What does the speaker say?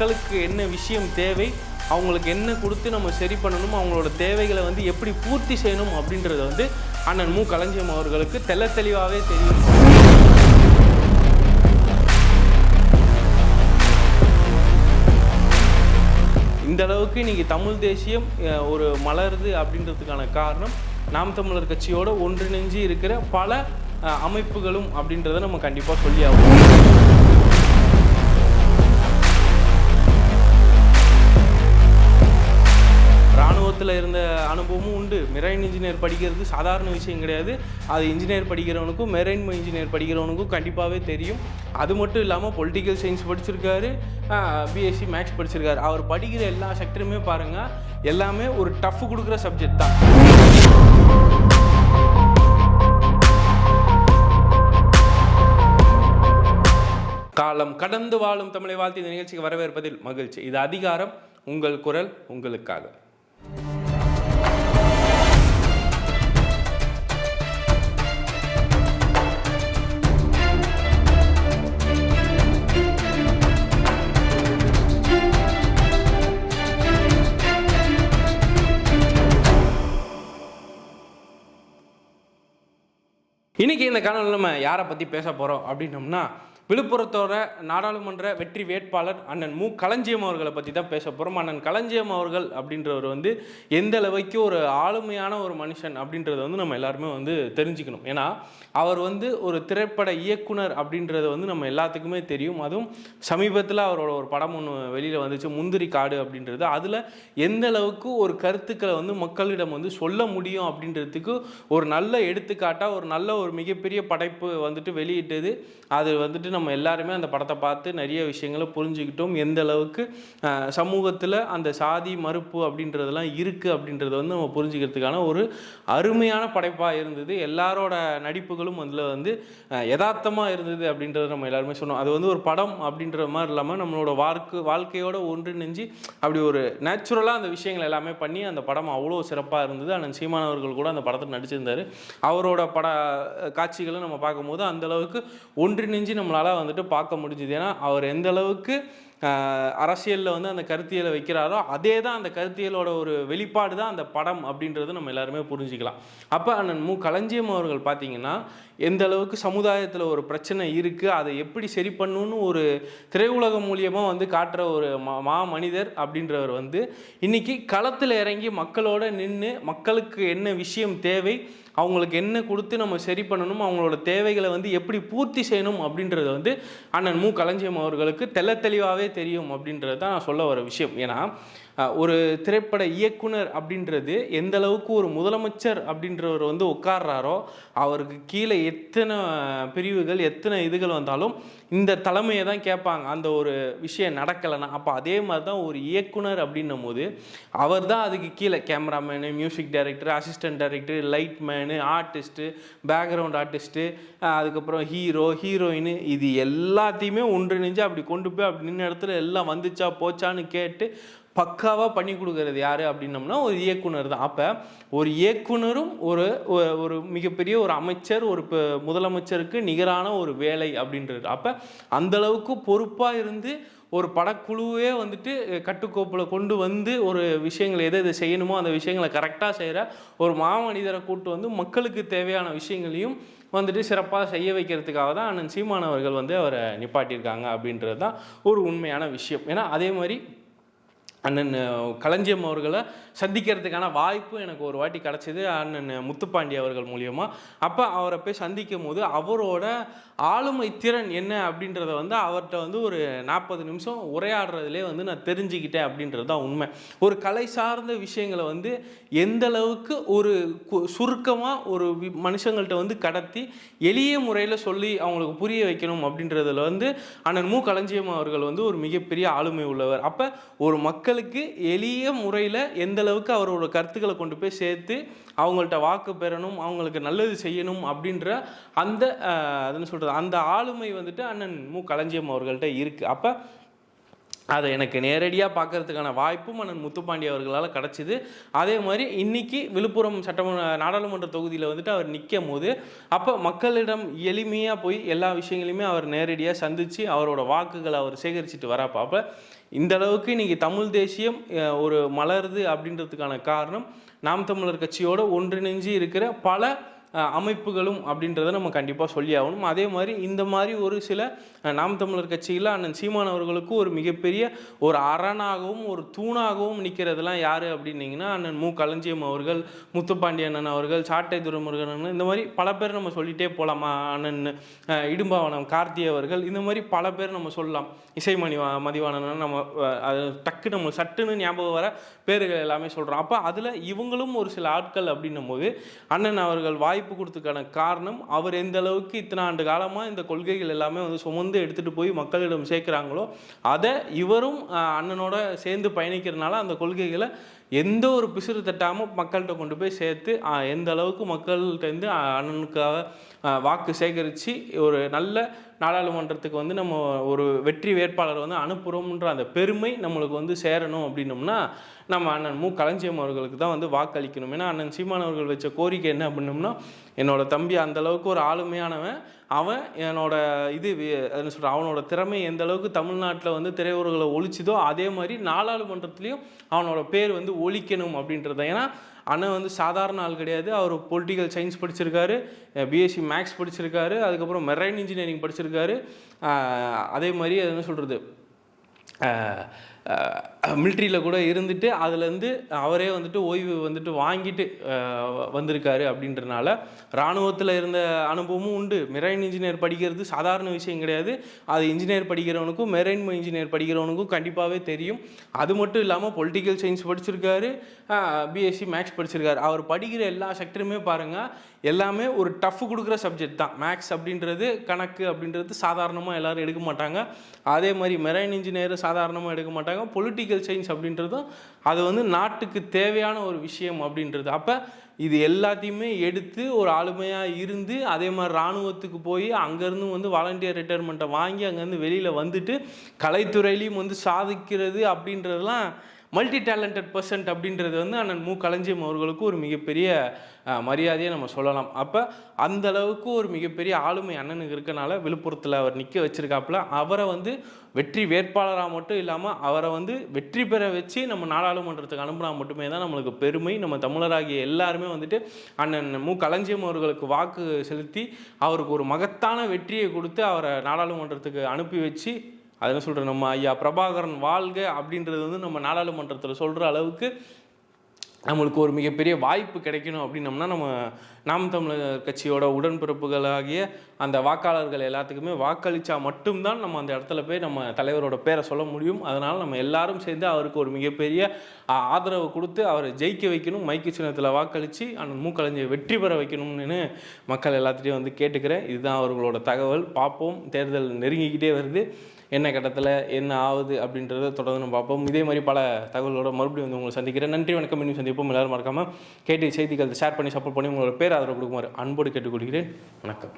மக்களுக்கு என்ன விஷயம் தேவை, அவங்களுக்கு என்ன கொடுத்து நம்ம சரி பண்ணணும், அவங்களோட தேவைகளை வந்து எப்படி பூர்த்தி செய்யணும் அப்படின்றது வந்து அண்ணன் மு களஞ்சியம் அவர்களுக்கு தெளிவாகவே தெரியும். இந்த அளவுக்கு இன்றைக்கி தமிழ் தேசியம் ஒரு மலருது அப்படின்றதுக்கான காரணம் நாம் தமிழர் கட்சியோட ஒன்றிணைஞ்சு இருக்கிற பல அமைப்புகளும் அப்படின்றத நம்ம கண்டிப்பாக சொல்லி ஆகணும். இராணுவத்தில் இருந்த அனுபவமும் உண்டு. மெரைன் இன்ஜினியர் படிக்கிறது சாதாரண விஷயம் கிடையாது. அது இன்ஜினியர் படிக்கிறவனுக்கும் மெரைன் இன்ஜினியர் படிக்கிறவனுக்கும் கண்டிப்பாகவே தெரியும். அது மட்டும் இல்லாமல் பொலிட்டிக்கல் சயின்ஸ் படிச்சிருக்காரு, பிஎஸ்சி மேக்ஸ் படிச்சிருக்காரு. அவர் படிக்கிற எல்லா செக்டருமே பாருங்கள், எல்லாமே ஒரு டஃப் கொடுக்குற சப்ஜெக்ட் தான். காலம் கடந்து வாழும் தமிழை வாழ்த்து இந்த நிகழ்ச்சிக்கு வரவேற்பதில் மகிழ்ச்சி. இது அதிகாரம், உங்கள் குரல் உங்களுக்காக. இன்றைக்கி இந்த காணொலியில் நம்ம யாரை பற்றி பேச போகிறோம் அப்படின்னோம்னா, விழுப்புரத்தோட நாடாளுமன்ற வெற்றி வேட்பாளர் அண்ணன் மு களஞ்சியம் அவர்களை பற்றி தான் பேச போகிறோம். அண்ணன் களஞ்சியம் அவர்கள் அப்படின்றவர் வந்து எந்த அளவுக்கு ஒரு ஆளுமையான ஒரு மனுஷன் அப்படின்றத வந்து நம்ம எல்லாருமே வந்து தெரிஞ்சுக்கணும். ஏன்னா அவர் வந்து ஒரு திரைப்பட இயக்குனர் அப்படின்றது வந்து நம்ம எல்லாத்துக்குமே தெரியும். அதுவும் சமீபத்தில் அவரோட ஒரு படம் ஒன்று வெளியில் வந்துச்சு, முந்திரி காடு அப்படின்றது. அதில் எந்த அளவுக்கு ஒரு கருத்துக்களை வந்து மக்களிடம் வந்து சொல்ல முடியும் அப்படின்றதுக்கு ஒரு நல்ல எடுத்துக்காட்டாக ஒரு நல்ல ஒரு மிகப்பெரிய படைப்பு வந்துட்டு வெளியிட்டது. அது வந்துட்டு நம்ம எல்லாருமே அந்த படத்தை பார்த்து நிறைய விஷயங்களை புரிஞ்சுக்கிட்டோம். எந்த அளவுக்கு சமூகத்தில் அந்த சாதி மறுப்பு அப்படின்றதெல்லாம் இருக்குது அப்படின்றத வந்து நம்ம புரிஞ்சுக்கிறதுக்கான ஒரு அருமையான படைப்பாக இருந்தது. எல்லாரோட நடிப்புகளும் அதில் வந்து யதார்த்தமாக இருந்தது அப்படின்றத நம்ம எல்லாருமே சொன்னோம். அது வந்து ஒரு படம் அப்படின்ற மாதிரி இல்லாமல் நம்மளோட வாழ்க்கையோட ஒன்றிணைஞ்சு அப்படி ஒரு நேச்சுரலாக அந்த விஷயங்கள் எல்லாமே பண்ணி அந்த படம் அவ்வளோ சிறப்பாக இருந்தது. அண்ணன் சீமான் அவர்கள் கூட அந்த படத்தில் நடிச்சிருந்தார். அவரோட காட்சிகளை நம்ம பார்க்கும்போது அந்தளவுக்கு ஒன்றிணைஞ்சு நம்மளால் வந்துட்டு பார்க்க முடிஞ்சுது. ஏன்னா அவர் எந்த அளவுக்கு அரசியலில் வந்து அந்த கருத்தியலை வைக்கிறாரோ அதே தான் அந்த கருத்தியலோட ஒரு வெளிப்பாடு தான் அந்த படம் அப்படின்றது நம்ம எல்லாருமே புரிஞ்சுக்கலாம். அப்போ அண்ணன் மு களஞ்சியம் அவர்கள் பார்த்திங்கன்னா எந்த அளவுக்கு சமுதாயத்தில் ஒரு பிரச்சனை இருக்குது, அதை எப்படி சரி பண்ணணும்னு ஒரு திரையுலகம் மூலியமாக வந்து காட்டுற ஒரு மனிதர் அப்படின்றவர் வந்து இன்றைக்கி களத்தில் இறங்கி மக்களோட நின்று மக்களுக்கு என்ன விஷயம் தேவை, அவங்களுக்கு என்ன கொடுத்து நம்ம சரி பண்ணணும், அவங்களோட தேவைகளை வந்து எப்படி பூர்த்தி செய்யணும் அப்படின்றது வந்து அண்ணன் மு களஞ்சியம் அவர்களுக்கு தெளிவாகவே தெரியும் அப்படின்றது தான் நான் சொல்ல வர விஷயம். ஏன்னா ஒரு திரைப்பட இயக்குனர் அப்படின்றது எந்த அளவுக்கு ஒரு முதலமைச்சர் அப்படின்றவர் வந்து உட்கார்றாரோ அவருக்கு கீழே எத்தனை பிரிவுகள் எத்தனை இதுகள் வந்தாலும் இந்த தலைமையை தான் கேட்பாங்க அந்த ஒரு விஷயம் நடக்கலைன்னா. அப்போ அதே மாதிரி தான் ஒரு இயக்குனர் அப்படின்னும் போது அவர் தான் அதுக்கு கீழே cameraman, music director, assistant director, light menu, artist, background artist, அதுக்கப்புறம் ஹீரோ, ஹீரோயின், இது எல்லாத்தையுமே ஒன்றிணைஞ்சு அப்படி கொண்டு போய் அப்படி நின்ன இடத்துல எல்லாம் வந்துச்சா போச்சான்னு கேட்டு பக்காவாக பண்ணி கொடுக்கறது யார் அப்படின்னம்னா ஒரு இயக்குனர் தான். அப்போ ஒரு இயக்குனரும் ஒரு மிகப்பெரிய ஒரு அமைச்சர், ஒரு முதலமைச்சருக்கு நிகரான ஒரு வேலை அப்படின்றது. அப்போ அந்தளவுக்கு பொறுப்பாக இருந்து ஒரு படக்குழுவே வந்துட்டு கட்டுக்கோப்பில் கொண்டு வந்து ஒரு விஷயங்களை எதை செய்யணுமோ அந்த விஷயங்களை கரெக்டாக செய்கிற ஒரு மாமனிதரை கூட்டு வந்து மக்களுக்கு தேவையான விஷயங்களையும் வந்துட்டு சிறப்பாக செய்ய வைக்கிறதுக்காக தான் அண்ணன் சீமான் அவர்கள் வந்து அவரை நிப்பாட்டியிருக்காங்க அப்படின்றது தான் ஒரு உண்மையான விஷயம். ஏன்னா அதே மாதிரி அண்ணன் களஞ்சியம் அவர்களை சந்திக்கிறதுக்கான வாய்ப்பு எனக்கு ஒரு வாட்டி கிடச்சிது அண்ணன் முத்துப்பாண்டி அவர்கள் மூலியமாக. அப்போ அவரை போய் சந்திக்கும் போது அவரோட ஆளுமை திறன் என்ன அப்படின்றத வந்து அவர்கிட்ட வந்து ஒரு 40 நிமிஷம் உரையாடுறதுலே வந்து நான் தெரிஞ்சுக்கிட்டேன் அப்படின்றது தான் உண்மை. ஒரு கலை சார்ந்த விஷயங்களை வந்து எந்த அளவுக்கு ஒரு சுருக்கமாக ஒரு மனுஷங்கள்கிட்ட வந்து கடத்தி எளிய முறையில் சொல்லி அவங்களுக்கு புரிய வைக்கணும் அப்படின்றதுல வந்து அண்ணன் மு களஞ்சியம் அவர்கள் வந்து ஒரு மிகப்பெரிய ஆளுமை உள்ளவர். அப்போ ஒரு மக்களுக்கு எளிய முறையில் எந்த அளவுக்கு அவரோட கருத்துக்களை கொண்டு போய் சேர்த்து அவங்கள்ட்ட வாக்கு பெறணும், அவங்களுக்கு நல்லது செய்யணும் அப்படின்ற அந்த என்ன சொல்கிறது அந்த ஆளுமை வந்துட்டு அண்ணன் மு களஞ்சியம் அவர்கள்ட்ட இருக்குது. அப்போ அதை எனக்கு நேரடியாக பார்க்கறதுக்கான வாய்ப்பும் அண்ணன் முத்துப்பாண்டி அவர்களால் கிடச்சிது. அதே மாதிரி இன்றைக்கி விழுப்புரம் நாடாளுமன்ற தொகுதியில் வந்துட்டு அவர் நிற்கும் போது அப்போ மக்களிடம் எளிமையாக போய் எல்லா விஷயங்களையுமே அவர் நேரடியாக சந்தித்து அவரோட வாக்குகளை அவர் சேகரிச்சுட்டு வரப்போ அப்போ இந்த அளவுக்கு இன்றைக்கி தமிழ் தேசியம் ஒரு மலருது அப்படின்றதுக்கான காரணம் நாம் தமிழர் கட்சியோடு ஒன்றிணைஞ்சு இருக்கிற பல அமைப்புகளும் அப்படின்றத நம்ம கண்டிப்பாக சொல்லி ஆகணும். அதே மாதிரி இந்த மாதிரி ஒரு சில நாம் தமிழர் கட்சியில் அண்ணன் சீமான் அவர்களுக்கு ஒரு மிகப்பெரிய ஒரு அரணாகவும் ஒரு தூணாகவும் நிற்கிறதுலாம் யார் அப்படின்னீங்கன்னா அண்ணன் மு களஞ்சியம் அவர்கள், முத்துப்பாண்டி அண்ணன் அவர்கள், சாட்டை துரைமுருகன், இந்த மாதிரி பல பேர் நம்ம சொல்லிகிட்டே போகலாமா, அண்ணன் இடும்பாவனம் கார்த்தி அவர்கள், இந்த மாதிரி பல பேர் நம்ம சொல்லலாம். இசை மதிவாணன் நம்ம அது நம்ம சட்டுன்னு ஞாபகம் வர பேர்கள் எல்லாமே சொல்கிறோம். அப்போ அதில் இவங்களும் ஒரு சில ஆட்கள் அப்படின்னும் போது அண்ணன் அவர்கள் வாய்ப்பு கொடுத்ததுக்கான காரணம் அவர் எந்த அளவுக்கு இத்தனை ஆண்டு காலமாக இந்த கொள்கைகள் எல்லாமே வந்து சுமந்து எடுத்துகிட்டு போய் மக்களிடம் சேர்க்குறாங்களோ அதை இவரும் அண்ணனோட சேர்ந்து பயணிக்கிறதுனால அந்த கொள்கைகளை எந்த ஒரு பிசுறு தட்டாமல் மக்கள்கிட்ட கொண்டு போய் சேர்த்து எந்த அளவுக்கு மக்கள்கிட்டேருந்து அண்ணனுக்காக வாக்கு சேகரித்து ஒரு நல்ல நாடாளுமன்றத்துக்கு வந்து நம்ம ஒரு வெற்றி வேட்பாளரை வந்து அனுப்புகிறோம்ன்ற அந்த பெருமை நம்மளுக்கு வந்து சேரணும் அப்படின்னோம்னா நம்ம அண்ணன் மு களஞ்சியம் அவர்களுக்கு தான் வந்து வாக்களிக்கணும். ஏன்னா அண்ணன் சீமான் அவர்கள் வச்ச கோரிக்கை என்ன அப்படின்னோம்னா, என்னோட தம்பி அந்தளவுக்கு ஒரு ஆளுமையானவன், அவன் என்னோட என்ன சொல்கிற அவனோட திறமை எந்த அளவுக்கு தமிழ்நாட்டில் வந்து திரையுறவுகளை ஒழிச்சுதோ அதே மாதிரி நாடாளுமன்றத்துலேயும் அவனோட பேர் வந்து ஒழிக்கணும் அப்படின்றத. ஏன்னா அண்ணன் வந்து சாதாரண ஆள் கிடையாது. அவர் பொலிட்டிக்கல் சயின்ஸ் படிச்சிருக்காரு, பிஎஸ்சி மேக்ஸ் படிச்சிருக்காரு, அதுக்கப்புறம் மெரைன் இன்ஜினியரிங் படிச்சிருக்காரு. அதே மாதிரி அது என்ன சொல்கிறது மிலிட்ரியில் கூட இருந்துட்டு அதுலேருந்து அவரே வந்துட்டு ஓய்வு வந்துட்டு வாங்கிட்டு வந்திருக்காரு. அப்படின்றனால இராணுவத்தில் இருந்த அனுபவமும் உண்டு. மெரைன் இன்ஜினியர் படிக்கிறது சாதாரண விஷயம் கிடையாது. அது இன்ஜினியர் படிக்கிறவனுக்கும் மெரைன் இன்ஜினியர் படிக்கிறவனுக்கும் கண்டிப்பாகவே தெரியும். அது மட்டும் இல்லாமல் பொலிட்டிக்கல் சயின்ஸ் படிச்சிருக்காரு, பிஎஸ்சி மேக்ஸ் படிச்சிருக்காரு. அவர் படிக்கிற எல்லா செக்டருமே பாருங்கள் எல்லாமே ஒரு டஃப் கொடுக்குற சப்ஜெக்ட் தான். மேக்ஸ் அப்படின்றது கணக்கு அப்படின்றது சாதாரணமாக எல்லோரும் எடுக்க மாட்டாங்க. அதே மாதிரி மெரைன் இன்ஜினியர் சாதாரணமாக எடுக்க மாட்டாங்க. பொலிட்டிக்கல் சயின்ஸ் அப்படின்றதும் அது வந்து நாட்டுக்கு தேவையான ஒரு விஷயம் அப்படின்றது. அப்போ இது எல்லாத்தையுமே எடுத்து ஒரு ஆளுமையாக இருந்து அதே மாதிரி இராணுவத்துக்கு போய் அங்கேருந்து வந்து வாலண்டியர் ரிட்டையர்மெண்ட்டை வாங்கி அங்கேருந்து வெளியில் வந்துட்டு கலைத்துறையிலையும் வந்து சாதிக்கிறது அப்படின்றதுலாம் மல்டி டேலண்டட் பர்சன்ட் அப்படின்றது வந்து அண்ணன் மு களஞ்சியம் அவர்களுக்கு ஒரு மிகப்பெரிய மரியாதையை நம்ம சொல்லலாம். அப்போ அந்த அளவுக்கு ஒரு மிகப்பெரிய ஆளுமை அண்ணனுக்கு இருக்கனால விழுப்புரத்தில் அவர் நிற்க வச்சிருக்காப்புல. அவரை வந்து வெற்றி வேட்பாளராக மட்டும் இல்லாமல் அவரை வந்து வெற்றி பெற வச்சு நம்ம நாடாளுமன்றத்துக்கு அனுப்புனா மட்டுமே தான் நம்மளுக்கு பெருமை. நம்ம தமிழராகிய எல்லாருமே வந்துட்டு அண்ணன் மு களஞ்சியம் அவர்களுக்கு வாக்கு செலுத்தி அவருக்கு ஒரு மகத்தான வெற்றியை கொடுத்து அவரை நாடாளுமன்றத்துக்கு அனுப்பி வச்சு அதை சொல்கிற நம்ம ஐயா பிரபாகரன் வாழ்க அப்படின்றது வந்து நம்ம நாடாளுமன்றத்தில் சொல்கிற அளவுக்கு நம்மளுக்கு ஒரு மிகப்பெரிய வாய்ப்பு கிடைக்கணும் அப்படின்னம்னா நம்ம நாம் தமிழர் கட்சியோட உடன்பிறப்புகளாகிய அந்த வாக்காளர்கள் எல்லாத்துக்குமே வாக்களித்தா மட்டும்தான் நம்ம அந்த இடத்துல போய் நம்ம தலைவரோட பேரை சொல்ல முடியும். அதனால் நம்ம எல்லாரும் சேர்ந்து அவருக்கு ஒரு மிகப்பெரிய ஆதரவு கொடுத்து அவரை ஜெயிக்க வைக்கணும். மைக்கு சின்னத்தில் வாக்களித்து அந்த மு களஞ்சியம் வெற்றி பெற வைக்கணும்னு மக்கள் எல்லாத்துலேயும் வந்து கேட்டுக்கிறேன். இதுதான் அவர்களோட தகவல். பார்ப்போம், தேர்தல் நெருங்கிக்கிட்டே வருது, என்ன கட்டத்தில் என்ன ஆகுது அப்படின்றத தொடர்ந்து நம்ம பார்ப்போம். இதே மாதிரி பல தகவலோட மறுபடியும் வந்து உங்களை சந்திக்கிறேன். நன்றி, வணக்கம். இன்னும் சந்திப்போம். எல்லாரும் மறக்காமல் கேட்டு செய்திகள் ஷேர் பண்ணி சப்போர்ட் பண்ணி உங்களோட பேர் ஆதரவு கொடுக்குமாறு அன்போடு கேட்டுக்கொள்கிறேன். வணக்கம்.